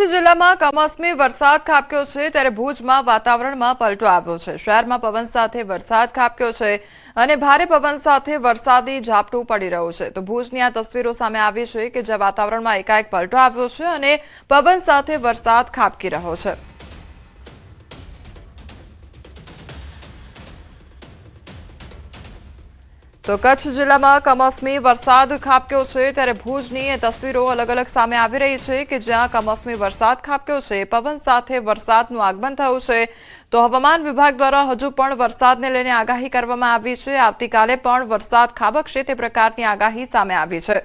જિલ્લામાં કમોસમી વરસાદ ખાબક્યો છે ત્યારે ભુજમાં વાતાવરણમાં પલટો આવ્યો છે। શહેરમાં પવન સાથે વરસાદ ખાબક્યો છે અને ભારે પવન સાથે વરસાદી ઝાપટું પડી રહ્યું છે। તો ભુજની આ તસવીરો સામે આવી છે કે જ્યાં વાતાવરણમાં એકાએક પલટો આવ્યો છે અને પવન સાથે વરસાદ ખાબકી રહ્યો છે। તો કચ્છ જિલ્લામાં કમોસમી વરસાદ ખાબક્યો છે ત્યારે ભુજની એ તસવીરો અલગ અલગ સામે આવી રહી છે કે જ્યાં કમોસમી વરસાદ ખાબક્યો છે, પવન સાથે વરસાદનું આગમન થયું છે। તો હવામાન વિભાગ દ્વારા હજુ પણ વરસાદને લઈને આગાહી કરવામાં આવી છે। આવતીકાલે પણ વરસાદ ખાબકશે તે પ્રકારની આગાહી સામે આવી છે।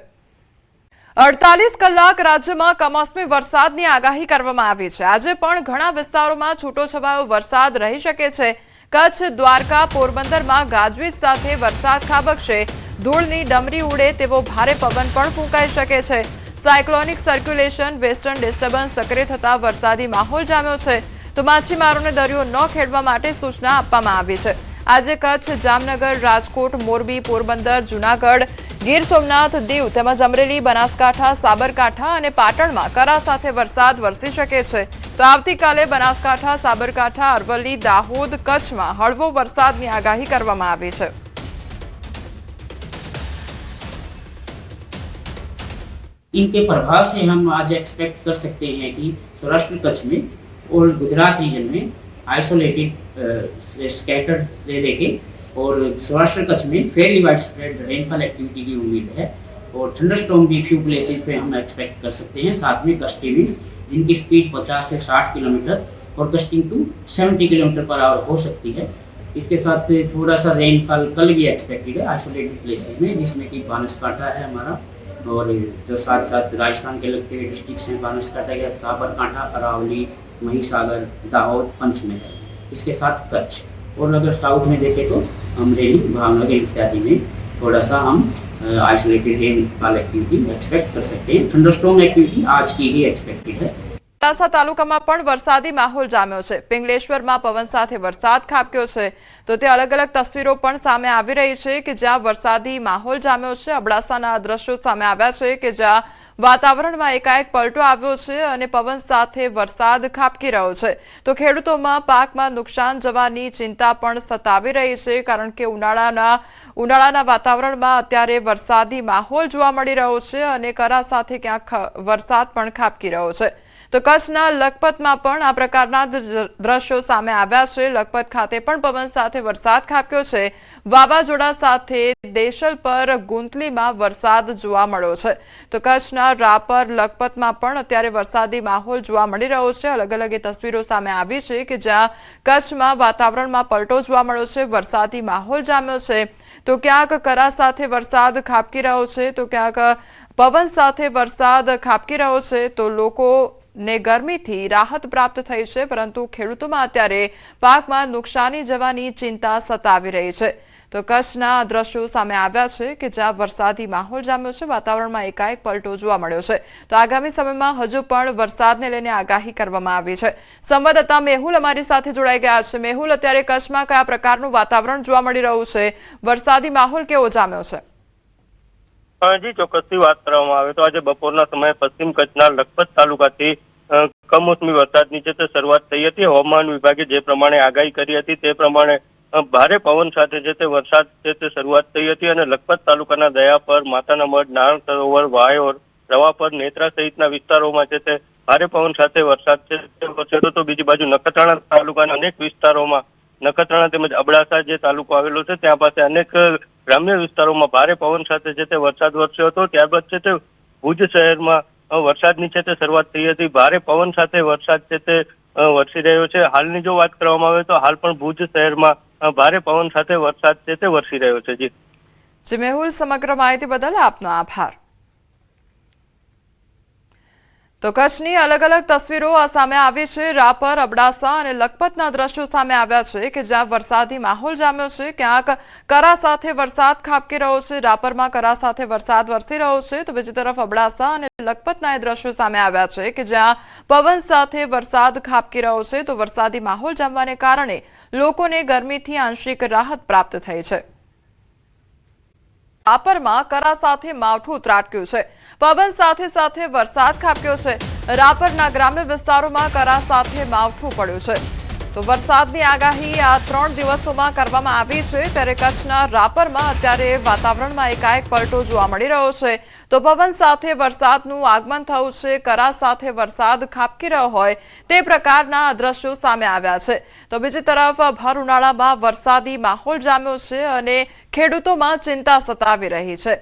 48 કલાક રાજ્યમાં કમોસમી વરસાદની આગાહી કરવામાં આવી છે। આજે પણ ઘણા વિસ્તારોમાં છૂટોછવાયો વરસાદ રહી શકે છે। કચ્છ, દ્વારકા, પોરબંદરમાં ગાજવીજ સાથે વરસાદ ખાબકશે। ધૂળની ડમરી ઉડે તેવો ભારે પવન પણ ફૂંકાઈ શકે છે। સાયક્લોનિક સર્ક્યુલેશન, વેસ્ટર્ન ડિસ્ટર્બન્સ સક્રિય થતા વરસાદી માહોલ જામ્યો છે। તો માછીમારોને દરિયો ન ખેડવા માટે સૂચના આપવામાં આવી છે। આજે કચ્છ, જામનગર, રાજકોટ, મોરબી, પોરબંદર, જૂનાગઢ, ગીર સોમનાથ, દીવ તેમજ અમરેલી, બનાસકાંઠા, સાબરકાંઠા અને પાટણમાં કરા સાથે વરસાદ વરસી શકે છે। તો આવતીકાલે બનાસકાંઠા, સાબરકાંઠા, અરવલ્લી, દાહોદ, કચ્છમાં હળવો વરસાદની આગાહી કરવામાં આવી છે। इनके प्रभाव से हम आज एक्सपेक्ट कर सकते हैं कि सौराष्ट्र कच्छ में और गुजरात रीजन में आइसोलेटेड स्कैटर्ड से लेके और सौराष्ट्र कच्छ में Fairlie wide spread rainfall activity की उम्मीद है और थंडरस्टॉर्म भी फ्यू प्लेसेस पे हम एक्सपेक्ट कर सकते हैं। साथ में गस्टी विंड्स जिनकी स्पीड 50 से 60 किलोमीटर और gusting to 70 kilometre per hour हो सकती है। इसके साथ थोड़ा सा रेनफॉल कल भी एक्सपेक्टेड है आइसोलेटेड प्लेसेस में, जिसमें कि बनासकांठा है हमारा और जो साथ साथ राजस्थान के लगते हुए डिस्ट्रिक्ट हैं बनासकांठा के साबरकांठा, अरावली, महिसागर, दाहोद, पंचमहल, इसके साथ कच्छ और अगर साउथ में देखें तो अमरेली, भावनगर इत्यादि में थोड़ा सा हम आइसोलेटेड रेनफॉल एक्टिविटी एक्सपेक्ट कर सकते हैं। थंडरस्टॉर्म एक्टिविटी आज की ही एक्सपेक्टेड है। અબડાસા તાલુકામાં પણ વરસાદી માહોલ જામ્યો છે। પિંગલેશ્વરમાં પવન સાથે વરસાદ ખાબક્યો છે। તો તે અલગ અલગ તસવીરો પણ સામે આવી રહી છે કે જ્યાં વરસાદી માહોલ જામ્યો છે। અબડાસાના દ્રશ્યો સામે આવ્યા છે કે જ્યાં વાતાવરણમાં એકાએક પલટો આવ્યો છે અને પવન સાથે વરસાદ ખાબકી રહ્યો છે। તો ખેડૂતોમાં પાકમાં નુકસાન જવાની ચિંતા પણ સતાવી રહી છે, કારણ કે ઉનાળાના વાતાવરણમાં અત્યારે વરસાદી માહોલ જોવા મળી રહ્યો છે અને કરા સાથે ક્યાંક વરસાદ પણ ખાબકી રહ્યો છે। તો કચ્છના લખપતમાં પણ આ પ્રકારના દ્રશ્યો સામે આવ્યા છે। લખપત ખાતે પણ પવન સાથે વરસાદ ખાબક્યો છે। વાવાઝોડા સાથે દેશલ પર ગુંતલીમાં વરસાદ જોવા મળ્યો છે। તો કચ્છના રાપર, લખપતમાં પણ અત્યારે વરસાદી માહોલ જોવા મળી રહ્યો છે। અલગ અલગ એ તસવીરો સામે આવી છે કે જ્યાં કચ્છમાં વાતાવરણમાં પલટો જોવા મળ્યો છે, વરસાદી માહોલ જામ્યો છે। તો ક્યાંક કરા સાથે વરસાદ ખાબકી રહ્યો છે, તો ક્યાંક પવન સાથે વરસાદ ખાબકી રહ્યો છે। તો લોકો ને ગરમીથી રાહત પ્રાપ્ત થઈ છે, પરંતુ ખેડૂતોમાં અત્યારે પાકમાં નુકસાની જવાની ચિંતા સતાવી રહી છે। તો કચ્છના દ્રશ્યો સામે આવ્યા છે કે જ્યાં વરસાદી માહોલ જામ્યો છે, વાતાવરણમાં એકાએક પલટો જોવા મળ્યો છે। તો આગામી સમયમાં હજુ પણ વરસાદને લઈને આગાહી કરવામાં આવી છે। સંવાદદાતા મેહુલ અમારી સાથે જોડાઈ ગયા છે। મેહુલ, અત્યારે કચ્છમાં કયા પ્રકારનું વાતાવરણ જોવા મળી રહ્યું છે? વરસાદી માહોલ કેવો જામ્યો છે? જી, ચોક્કસથી વાત કરવામાં આવે તો આજે બપોરના સમયે પશ્ચિમ કચ્છના લખપત તાલુકાથી કમોસમી વરસાદની છે તે શરૂઆત થઈ હતી। હવામાન વિભાગે જે પ્રમાણે આગાહી કરી હતી તે પ્રમાણે ભારે પવન સાથે છે તે વરસાદ છે તે શરૂઆત થઈ હતી અને લખપત તાલુકાના દયાપર, માતાના મઢ, નારાયણ સરોવર, વાયોર, રવાપર, નેત્રા સહિતના વિસ્તારોમાં છે તે ભારે પવન સાથે વરસાદ છે તે વરસ્યો। તો બીજી બાજુ નખત્રાણા તાલુકાના અનેક વિસ્તારોમાં, નખત્રાણા તેમજ અબડાસા જે તાલુકો આવેલો છે ત્યાં પાસે અનેક ગ્રામ્ય વિસ્તારોમાં ભારે પવન સાથે છે તે વરસાદ વરસ્યો હતો। ત્યારબાદ છે તે ભુજ શહેરમાં વરસાદની છે તે શરૂઆત થઈ હતી। ભારે પવન સાથે વરસાદ છે તે વરસી રહ્યો છે। હાલની જો વાત કરવામાં આવે તો હાલ પણ ભુજ શહેરમાં ભારે પવન સાથે વરસાદ છે તે વરસી રહ્યો છે। જી મેહુલ, સમગ્ર માહિતી બદલ આપનો આભાર। તો કચ્છની અલગ અલગ તસવીરો સામે આવી છે। રાપર, અબડાસા અને લખપતના દ્રશ્યો સામે આવ્યા છે કે જ્યાં વરસાદી માહોલ જામ્યો છે, ક્યાંક કરા સાથે વરસાદ ખાબકી રહ્યો છે। રાપરમાં કરા સાથે વરસાદ વરસી રહ્યો છે, તો બીજી તરફ અબડાસા અને લખપતના એ દ્રશ્યો સામે આવ્યા છે કે જ્યાં પવન સાથે વરસાદ ખાબકી રહ્યો છે। તો વરસાદી માહોલ જામવાને કારણે લોકોને ગરમીથી આંશિક રાહત પ્રાપ્ત થઈ છે। રાપરમાં કરા સાથે માવઠું ત્રાટક્યું છે। પવન સાથે સાથે વરસાદ ખાબક્યો છે। રાપરના ગ્રામ્ય વિસ્તારોમાં કરા સાથે માવઠું પડ્યું છે। તો વરસાદની આગાહી આ 3 દિવસોમાં કરવામાં આવી છે, ત્યારે કચ્છના રાપરમાં અત્યારે વાતાવરણમાં એકાએક પલટો જોવા મળી રહ્યો છે। તો પવન સાથે વરસાદનું આગમન થયું છે, કરા સાથે વરસાદ ખાબકી રહ્યો હોય તે પ્રકારના દ્રશ્યો સામે આવ્યા છે। તો બીજી તરફ ભર ઉનાળામાં વરસાદી માહોલ જામ્યો છે અને ખેડૂતોમાં ચિંતા સતાવી રહી છે।